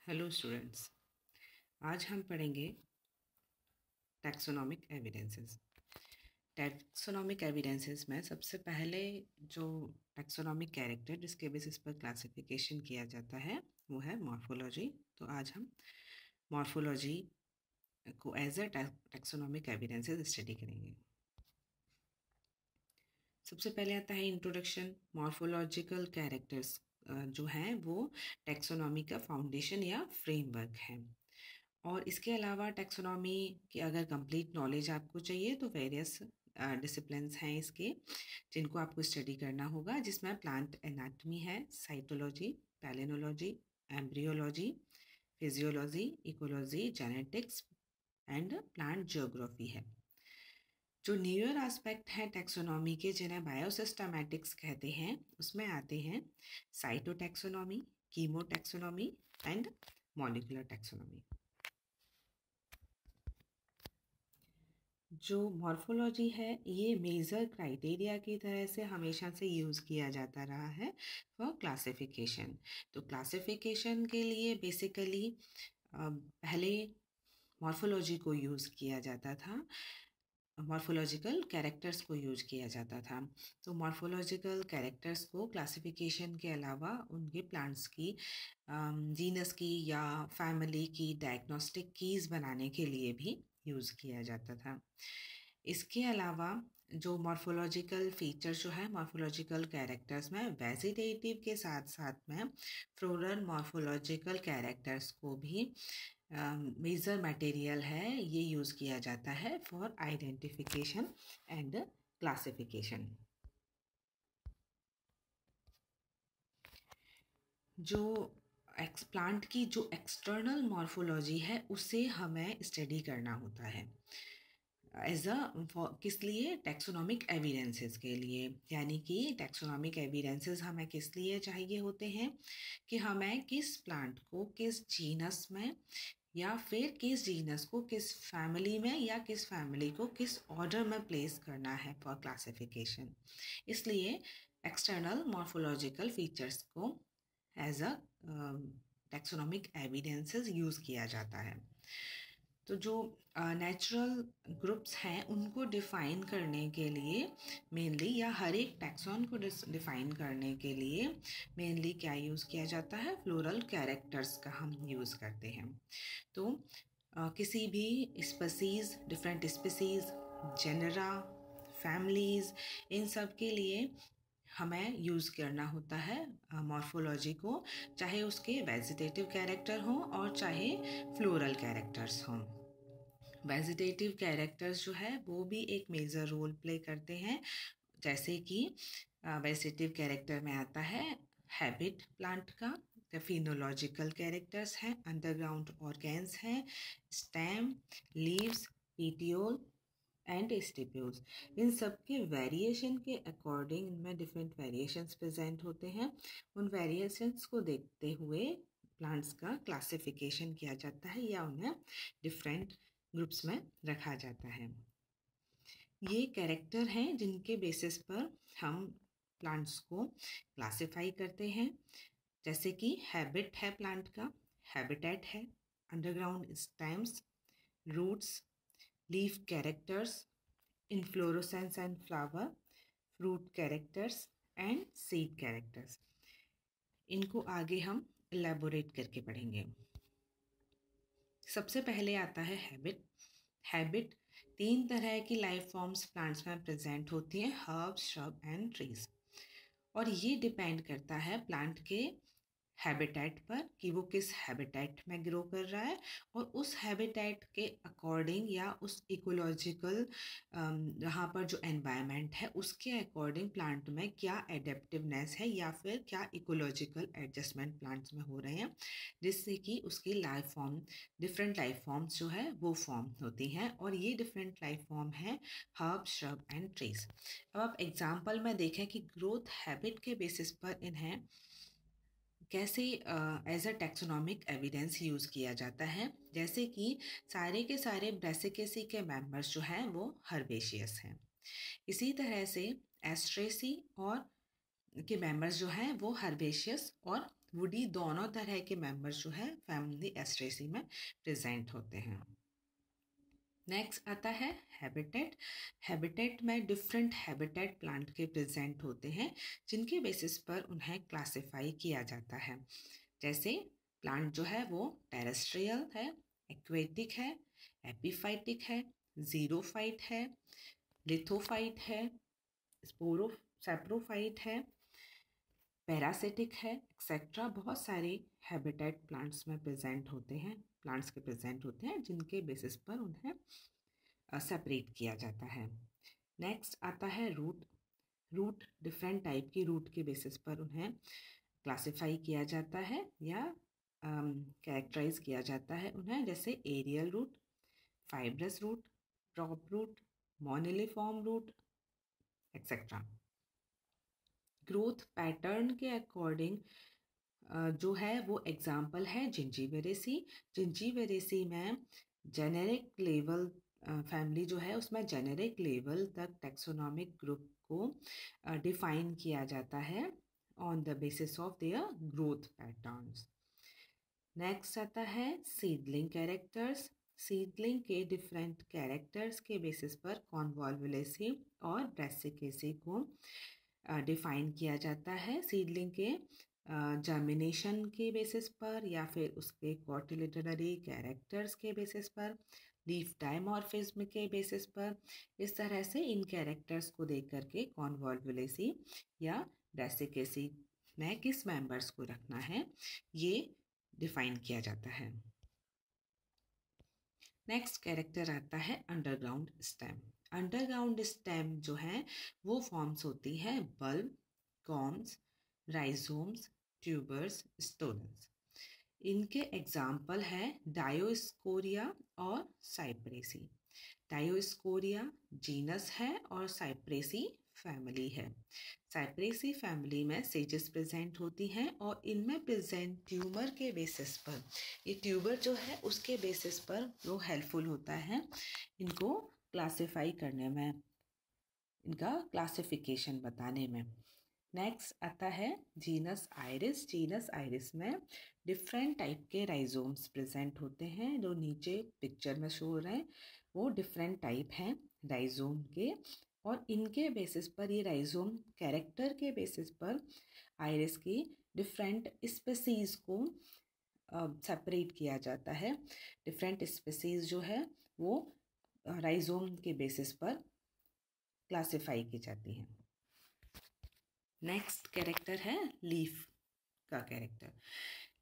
Hello students, आज हम पढ़ेंगे टैक्सोनॉमिक एविडेंसेस। टैक्सोनॉमिक एविडेंसेस में सबसे पहले जो टैक्सोनॉमिक कैरेक्टर जिसके बेसिस पर क्लासिफिकेशन किया जाता है वो है मॉर्फोलॉजी। तो आज हम मॉर्फोलॉजी को as a taxonomic evidences study करेंगे। सबसे पहले आता है इंट्रोडक्शन। मॉर्फोलॉजिकल कैरेक्टर्स जो हैं वो टैक्सोनॉमी का फाउंडेशन या फ्रेमवर्क है। और इसके अलावा टैक्सोनॉमी की अगर कंप्लीट नॉलेज आपको चाहिए तो वेरियस डिसिप्लिन्स हैं इसके जिनको आपको स्टडी करना होगा, जिसमें प्लांट एनाटमी है, cytology, palynology, embryology, physiology, ecology, genetics and plant geography है। जो न्यूअर एस्पेक्ट हैं टैक्सोनॉमी के जिन्हें बायोसिस्टमैटिक्स कहते हैं उसमें आते हैं साइटोटैक्सोनॉमी, कीमोटैक्सोनॉमी एंड मॉलिक्यूलर टैक्सोनॉमी। जो मॉर्फोलॉजी है ये मेजर क्राइटेरिया की तरह से हमेशा से यूज़ किया जाता रहा है फॉर क्लासिफिकेशन। तो क्लासिफिकेशन के लिए बेसिकली पहले मॉर्फोलॉजी को यूज़ किया जाता था, मॉर्फोलॉजिकल कैरेक्टर्स को यूज किया जाता था। तो मॉर्फोलॉजिकल कैरेक्टर्स को क्लासिफिकेशन के अलावा उनके प्लांट्स की जीनस की या फैमिली की डायग्नोस्टिक कीज़ बनाने के लिए भी यूज़ किया जाता था। इसके अलावा जो मॉर्फोलॉजिकल फीचर जो है मॉर्फोलॉजिकल कैरेक्टर्स में वेजिटेटिव के साथ साथ में फ्लोरल मॉर्फोलॉजिकल कैरेक्टर्स को भी मेजर मटेरियल है ये यूज़ किया जाता है फॉर आइडेंटिफिकेशन एंड क्लासिफिकेशन। जो प्लांट की जो एक्सटर्नल मॉर्फोलॉजी है उसे हमें स्टडी करना होता है एज अ किस लिए, टैक्सोनॉमिक एविडेंसेस के लिए। यानी कि टैक्सोनॉमिक एविडेंसेस हमें किस लिए चाहिए होते हैं कि हमें किस प्लांट को किस जीनस में या फिर किस जीनस को किस फैमिली में या किस फैमिली को किस ऑर्डर में प्लेस करना है फॉर क्लासिफिकेशन। इसलिए एक्सटर्नल मॉर्फोलॉजिकल फीचर्स को as a taxonomic evidences use किया जाता है। तो जो नेचुरल ग्रुप्स हैं उनको डिफ़ाइन करने के लिए मेनली, या हर एक टैक्सॉन को डिफ़ाइन करने के लिए मेनली क्या यूज़ किया जाता है, फ्लोरल कैरेक्टर्स का हम यूज़ करते हैं। तो किसी भी species, different species, genera, families, इन सब के लिए हमें यूज़ करना होता है मॉर्फोलॉजी को, चाहे उसके वेजिटेटिव कैरेक्टर हों और चाहे फ्लोरल कैरेक्टर्स हों। वेजिटेटिव कैरेक्टर्स जो है वो भी एक मेजर रोल प्ले करते हैं, जैसे कि वेजिटेटिव कैरेक्टर में आता है हैबिट प्लांट का, फिनोलॉजिकल कैरेक्टर्स हैं, अंडरग्राउंड ऑर्गेन्स हैं, stem, leaves, petiole and stipules. इन सब के वेरिएशन के अकॉर्डिंग इनमें डिफरेंट वेरिएशंस प्रेजेंट होते हैं। उन वेरिएशंस को देखते हुए प्लांट्स का क्लासिफिकेशन किया जाता है या उन्हें डिफरेंट ग्रुप्स में रखा जाता है। ये कैरेक्टर हैं जिनके बेसिस पर हम प्लांट्स को क्लासिफाई करते हैं, जैसे कि हैबिट है प्लांट का, हैबिटेट है, underground stems, roots, leaf characters, inflorescence and flower, fruit characters and seed characters. इनको आगे हम एलैबोरेट करके पढ़ेंगे। सबसे पहले आता है हैबिट। हैबिट 3 तरह की लाइफ फॉर्म्स प्लांट्स में प्रेजेंट होती हैं, हर्ब्स, श्रब एंड ट्रीज। और ये डिपेंड करता है प्लांट के हैबिटेट पर कि वो किस हैबिटेट में ग्रो कर रहा है, और उस हैबिटेट के अकॉर्डिंग या उस इकोलॉजिकल यहाँ पर जो एनवायरनमेंट है उसके अकॉर्डिंग प्लांट में क्या एडेप्टिवनेस है या फिर क्या इकोलॉजिकल एडजस्टमेंट प्लांट्स में हो रहे हैं, जिससे कि उसकी life form, different life forms जो है वो फॉर्म होती हैं। और ये डिफरेंट लाइफ फॉर्म है हर्ब, श्रब एंड ट्रीज। अब आप एग्जाम्पल में देखें कि ग्रोथ हैबिट के बेसिस पर इन्हें कैसे as a taxonomic evidence use किया जाता है। जैसे कि सारे के सारे ब्रेसिकेसी के मेंबर्स जो हैं वो हर्बेशियस हैं। इसी तरह से एस्ट्रेसी और के मेंबर्स जो हैं वो हर्बेशियस और वुडी दोनों तरह के मेंबर्स जो है फैमिली एस्ट्रेसी में प्रेजेंट होते हैं। नेक्स्ट आता है हैबिटेट। हैबिटेट में डिफरेंट हैबिटेट प्लांट के प्रेजेंट होते हैं जिनके बेसिस पर उन्हें क्लासिफाई किया जाता है। जैसे प्लांट जो है वो टेरेस्ट्रियल है, एक्वेटिक है, एपीफाइटिक है, जीरोफाइट है, लिथोफाइट है, स्पोरो सैप्रोफाइट है, पैरासिटिक है, एक्सेट्रा। बहुत सारे हैबिटेट प्लांट्स में प्रेजेंट होते हैं, प्लांट्स के प्रेजेंट होते हैं जिनके बेसिस पर उन्हें सेपरेट किया जाता है। नेक्स्ट आता है रूट। रूट डिफरेंट टाइप की रूट के बेसिस पर उन्हें क्लासिफाई किया जाता है या कैरेक्टराइज किया जाता है उन्हें, जैसे aerial root, fibrous root, prop root, moniliform root, etcetera. Growth pattern के अकॉर्डिंग जो है वो एग्जाम्पल है जिंजीबेरेसी। जिंजीबेरेसी में जेनेरिक लेवल फैमिली जो है उसमें जेनेरिक लेवल तक टैक्सोनॉमिक ग्रुप को डिफाइन किया जाता है on the basis of their growth patterns. Next आता है सीडलिंग कैरेक्टर्स। सीडलिंग के डिफरेंट कैरेक्टर्स के बेसिस पर कॉन्वॉल्वुलेसी और ब्रेसिकेसी को डिफाइन किया जाता है। सीडलिंग के जर्मिनेशन के बेसिस पर या फिर उसके कॉटिलिडनरी कैरेक्टर्स के बेसिस पर, लीफ डायमॉर्फिज्म के बेसिस पर। इस तरह से इन कैरेक्टर्स को देख करके कॉन्वॉल्वुलेसी या ब्रेसिकेसी में किस मेंबर्स को रखना है ये डिफाइन किया जाता है। नेक्स्ट कैरेक्टर आता है अंडरग्राउंड स्टेम। अंडरग्राउंड स्टेम जो है वो फॉर्म्स होती है bulb, corms, rhizomes, tubers, stolons. इनके एग्जाम्पल है डायोस्कोरिया और साइप्रेसी। डायोस्कोरिया जीनस है और साइप्रेसी फैमिली है। साइप्रेसी फैमिली में सेजेस प्रेजेंट होती हैं और इनमें प्रेजेंट ट्यूमर के बेसिस पर, ये ट्यूबर जो है उसके बेसिस पर वो हेल्पफुल होता है इनको क्लासिफाई करने में, इनका क्लासिफिकेशन बताने में। नेक्स्ट आता है जीनस आइरिस। जीनस आइरिस में डिफरेंट टाइप के राइजोम्स प्रेजेंट होते हैं, जो नीचे पिक्चर में शो हो रहे हैं वो डिफरेंट टाइप हैं राइजोम के, और इनके बेसिस पर, ये राइजोम कैरेक्टर के बेसिस पर आइरिस की डिफरेंट स्पेसीज को सेपरेट किया जाता है। डिफरेंट स्पेसीज जो है वो राइजोम के बेसिस पर क्लासिफाई की जाती हैं। नेक्स्ट कैरेक्टर है लीफ का कैरेक्टर।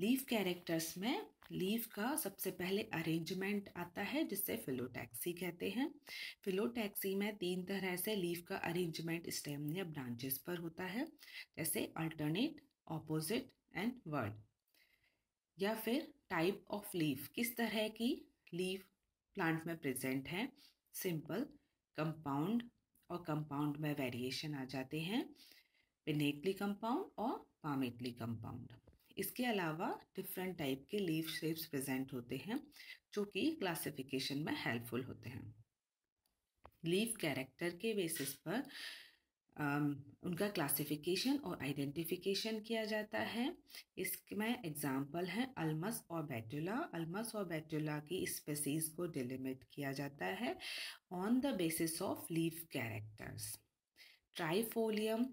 लीफ कैरेक्टर्स में लीफ का सबसे पहले अरेंजमेंट आता है जिससे फिलोटैक्सी कहते हैं। फिलोटैक्सी में 3 तरह से लीफ का अरेंजमेंट स्टेम या ब्रांचेस पर होता है, जैसे अल्टरनेट, ऑपोजिट एंड वर्ड। या फिर टाइप ऑफ लीफ, किस तरह की लीफ प्लांट में प्रेजेंट है, सिंपल, कंपाउंड, और कंपाउंड में वेरिएशन आ जाते हैं, पिनेटली कंपाउंड और पामेटली कंपाउंड। इसके अलावा डिफरेंट टाइप के लीफ शेप्स प्रेजेंट होते हैं जो कि क्लासिफिकेशन में हेल्पफुल होते हैं। लीफ कैरेक्टर के बेसिस पर उनका क्लासिफिकेशन और आइडेंटिफिकेशन किया जाता है। इसमें एग्जाम्पल है अल्मस और बेटुला। अल्मस और बेटुला की स्पेसीज को डिलिमिट किया जाता है on the basis of leaf characters. Trifolium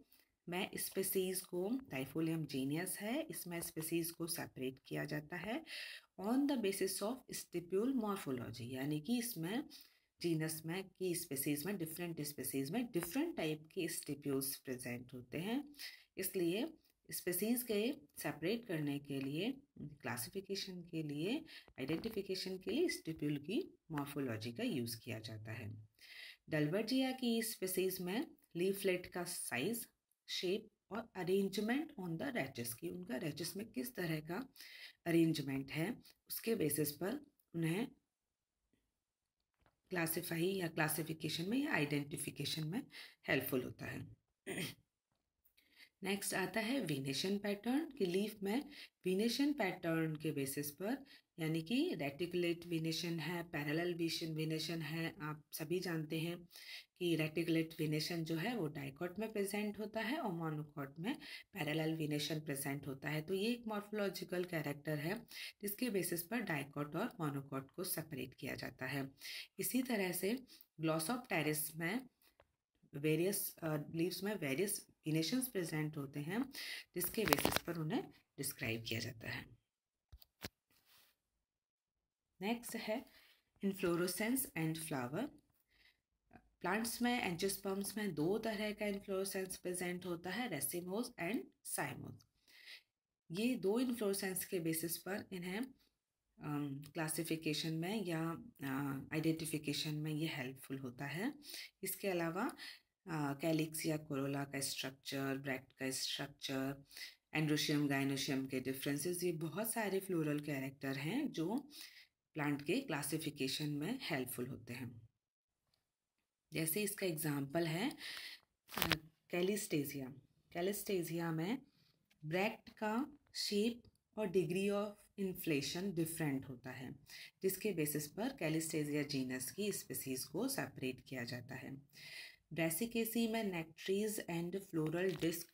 में स्पेसीज को, ट्राइफोलियम जीनियस है, इसमें स्पेसीज को सेपरेट किया जाता है on the basis of stipule morphology, यानी कि इसमें जीनस में की स्पेसीज में डिफरेंट टाइप के स्टिप्यूल्स प्रेजेंट होते हैं, इसलिए स्पेसीज के सेपरेट करने के लिए, क्लासिफिकेशन के लिए, आइडेंटिफिकेशन के लिए स्टिप्यूल की मॉर्फोलॉजी का यूज़ किया जाता है। डल्बर्जिया की स्पेसीज में लीफलेट का साइज, शेप और अरेंजमेंट ऑन द रैचेस की, उनका रैचेस में किस तरह का अरेंजमेंट है उसके बेसिस पर उन्हें क्लासिफाई या क्लासिफिकेशन में या आइडेंटिफिकेशन में हेल्पफुल होता है। नेक्स्ट आता है वीनेशन पैटर्न कि लीफ में वीनेशन पैटर्न के बेसिस पर, यानी कि रेटिकुलेट वीनेशन है, पैरेलल वीनेशन है। आप सभी जानते हैं कि रेटिकुलेट वीनेशन जो है वो डाइकॉट में प्रेजेंट होता है और मोनोकॉट में पैरेलल वीनेशन प्रेजेंट होता है। तो ये एक मॉर्फोलॉजिकल कैरेक्टर है जिसके बेसिस पर डाइकॉट और मोनोकॉट को सेपरेट किया जाता है। इसी तरह से ग्लॉसोप्टेरिस में वेरियस लीव्स में वेरियस वीनेशंस प्रेजेंट होते हैं जिसके बेसिस पर उन्हें डिस्क्राइब किया जाता है। नेक्स्ट है इन्फ्लोरोसेंस एंड फ्लावर। प्लांट्स में एंजियोस्पर्म्स में दो तरह का इन्फ्लोरोसेंस प्रेजेंट होता है, रेसिमोस एंड साइमोस। ये दो इन्फ्लोरोसेंस के बेसिस पर इन्हें क्लासिफिकेशन में या आइडेंटिफिकेशन में ये हेल्पफुल होता है। इसके अलावा कैलिक्स या कोरोला का स्ट्रक्चर, ब्रैक्ट का स्ट्रक्चर, एंड्रोशियम गाइनोशियम के डिफरेंसेस, ये बहुत सारे फ्लोरल कैरेक्टर हैं जो प्लांट के क्लासिफिकेशन में हेल्पफुल होते हैं। जैसे इसका एग्जांपल है कैलिस्टेजिया। कैलिस्टेजिया में ब्रैक्ट का शेप और डिग्री ऑफ इन्फ्लेशन डिफरेंट होता है जिसके बेसिस पर कैलिस्टेजिया जीनस की स्पीसीज को सेपरेट किया जाता है। ब्रेसिकेसी में नेक्ट्रीज एंड फ्लोरल डिस्क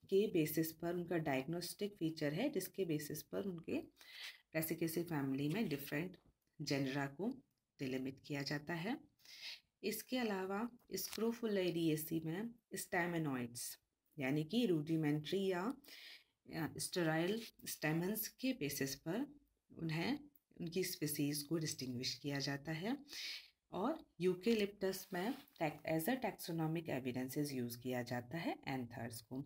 के बेसिस पर उनका डायग्नोस्टिक फीचर है जिसके बेसिस पर उनके ब्रेसिकेसी फैमिली में डिफरेंट जेनरा को डिलिमिट किया जाता है। इसके अलावा स्क्रोफुलेरिएसी में स्टैमेनॉइड्स यानी कि रूडिमेंट्री या स्टेराइल स्टेमन्स के बेसिस पर उन्हें उनकी स्पीसीज को डिस्टिंग्विश किया जाता है। और यूकेलिप्टस में as a taxonomic evidences use किया जाता है एंथर्स को।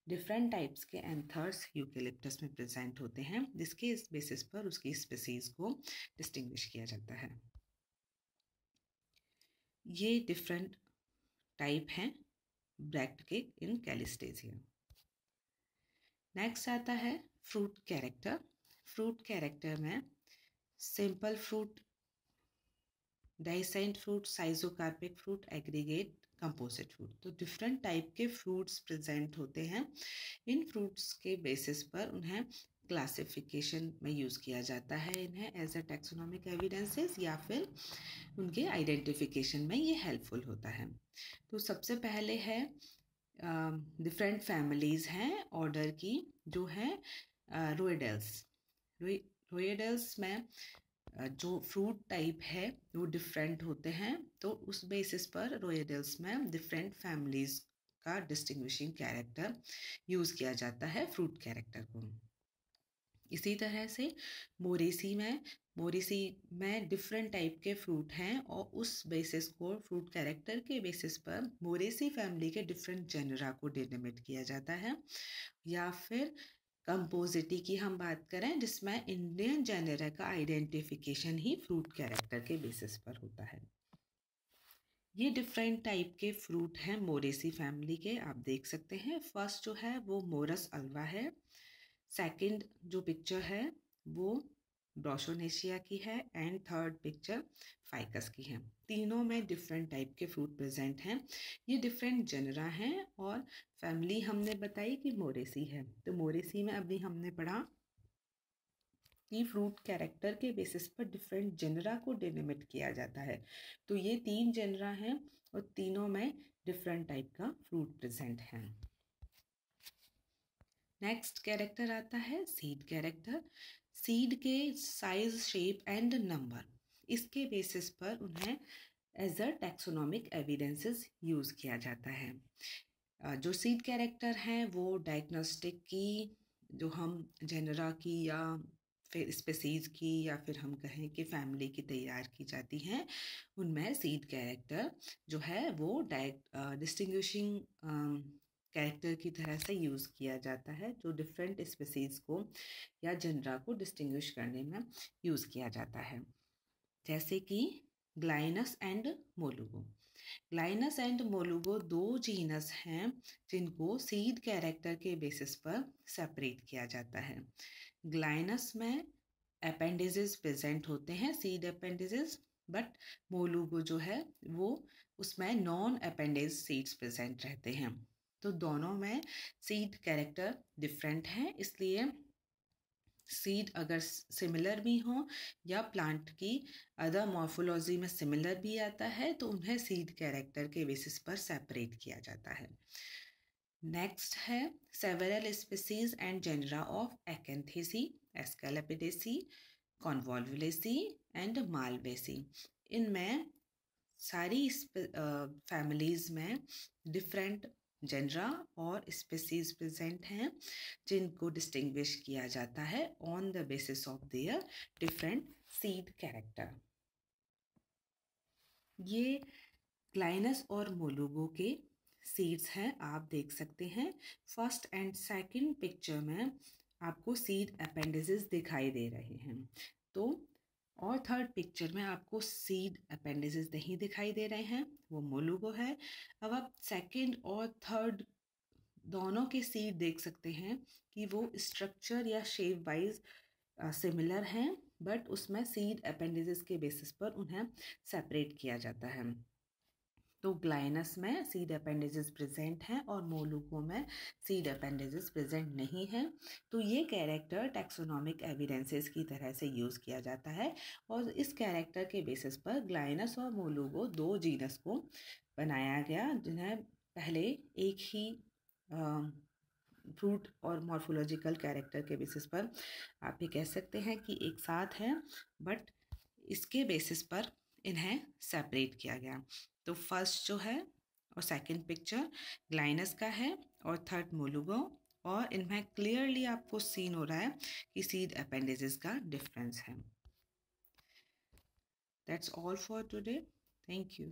डिफरेंट टाइप्स के एंथर्स यूकेलिप्टस में प्रेजेंट होते हैं जिसके इस बेसिस पर उसकी स्पीसीज को डिस्टिंग्विश किया जाता है। ये डिफरेंट टाइप हैं ब्रैक्ट के इन कैलिस्टेजिया। नेक्स्ट आता है फ्रूट कैरेक्टर। फ्रूट कैरेक्टर में simple fruit, dehiscent fruit, schizocarpic fruit, aggregate, composite fruit, तो डिफरेंट टाइप के फ्रूट्स प्रेजेंट होते हैं। इन फ्रूट्स के बेसिस पर उन्हें क्लासिफिकेशन में यूज़ किया जाता है, इन्हें एज अ टैक्सोनॉमिक एविडेंसेस या फिर उनके आइडेंटिफिकेशन में ये हेल्पफुल होता है। तो सबसे पहले है डिफरेंट फैमिलीज़ हैं ऑर्डर की जो हैं रोएडेल्स। रोएडेल्स में जो फ्रूट टाइप है वो डिफरेंट होते हैं, तो उस बेसिस पर रोएडेल्स में डिफरेंट फैमिलीज़ का डिस्टिंग्विशिंग कैरेक्टर यूज़ किया जाता है फ्रूट कैरेक्टर को। इसी तरह से मोरेसी में डिफरेंट टाइप के फ्रूट हैं और उस बेसिस को फ्रूट कैरेक्टर के बेसिस पर मोरेसी फैमिली के डिफरेंट जेनरा को डिलिमिट किया जाता है। या फिर कंपोजिटी की हम बात करें जिसमें इंडियन जेनरा का आइडेंटिफिकेशन ही फ्रूट कैरेक्टर के बेसिस पर होता है। ये डिफरेंट टाइप के फ्रूट हैं मोरेसी फैमिली के, आप देख सकते हैं। फर्स्ट जो है वो मोरस अल्वा है, सेकंड जो पिक्चर है वो ब्रोशोनेशिया की है एंड थर्ड पिक्चर फाइकस की है। तीनों में डिफरेंट टाइप के फ्रूट प्रेजेंट हैं। ये डिफरेंट जनरा हैं और फैमिली हमने बताई कि मोरेसी है। तो मोरेसी में अभी हमने पढ़ा कि फ्रूट कैरेक्टर के बेसिस पर डिफरेंट जनरा को डिलिमिट किया जाता है। तो ये तीन जनरा हैं और तीनों में डिफरेंट टाइप का फ्रूट प्रेजेंट है। नेक्स्ट कैरेक्टर आता है सीड कैरेक्टर। सीड के साइज, शेप एंड नंबर, इसके बेसिस पर उन्हें as a taxonomic evidences use किया जाता है। जो सीड कैरेक्टर हैं वो डायग्नोस्टिक की, जो हम जेनरा की या फिर स्पेसीज की या फिर हम कहें कि फैमिली की तैयार की जाती हैं, उनमें सीड कैरेक्टर जो है वो डिस्टिंग्विशिंग कैरेक्टर की तरह से यूज़ किया जाता है, जो डिफरेंट स्पेसीज को या जनरा को डिस्टिंग्विश करने में यूज़ किया जाता है। जैसे कि ग्लाइनस एंड मोलुगो। ग्लाइनस एंड मोलुगो दो जीनस हैं जिनको सीड कैरेक्टर के बेसिस पर सेपरेट किया जाता है। ग्लाइनस में अपेंडिजेस प्रेजेंट होते हैं, सीड अपेंडिजेस, बट मोलुगो जो है वो उसमें नॉन अपेंडेज सीड्स प्रेजेंट रहते हैं। तो दोनों में सीड कैरेक्टर डिफरेंट हैं, इसलिए सीड अगर सिमिलर भी हो या प्लांट की अदर मॉर्फोलॉजी में सिमिलर भी आता है तो उन्हें सीड कैरेक्टर के बेसिस पर सेपरेट किया जाता है। नेक्स्ट है several species and genera of Acanthaceae, Asclepiadaceae, Convolvulaceae and Malvaceae. इनमें सारी फैमिलीज में डिफरेंट जेनरा और स्पीसीज प्रेजेंट हैं जिनको डिस्टिंग्विश किया जाता है on the basis of their different seed character. ये ग्लाइनस और मोलुगो के सीड्स हैं, आप देख सकते हैं। फर्स्ट एंड सेकंड पिक्चर में आपको सीड अपेंडिसेस दिखाई दे रहे हैं, तो और थर्ड पिक्चर में आपको सीड अपेंडिसेस नहीं दिखाई दे रहे हैं, वो मोलुगो है। अब आप सेकंड और थर्ड दोनों के सीड देख सकते हैं कि वो स्ट्रक्चर या शेप वाइज सिमिलर हैं, बट उसमें सीड अपेंडिसेस के बेसिस पर उन्हें सेपरेट किया जाता है। तो ग्लाइनस में सीड अपेंडिसेस प्रेजेंट हैं और मोलुगो में सीड अपेंडिसेस प्रेजेंट नहीं है। तो ये कैरेक्टर टैक्सोनॉमिक एविडेंसेस की तरह से यूज़ किया जाता है और इस कैरेक्टर के बेसिस पर ग्लाइनस और मोलुगो दो जीनस को बनाया गया, जिन्हें पहले एक ही फ्रूट और मॉर्फोलॉजिकल कैरेक्टर के बेसिस पर आप ये कह सकते हैं कि एक साथ हैं, बट इसके बेसिस पर इन्हें सेपरेट किया गया। तो फर्स्ट जो है और सेकंड पिक्चर ग्लाइनस का है और थर्ड मोलुगो, और इनमें क्लियरली आपको सीन हो रहा है कि सीड अपेंडिसेस का डिफरेंस है। That's all for today, thank you.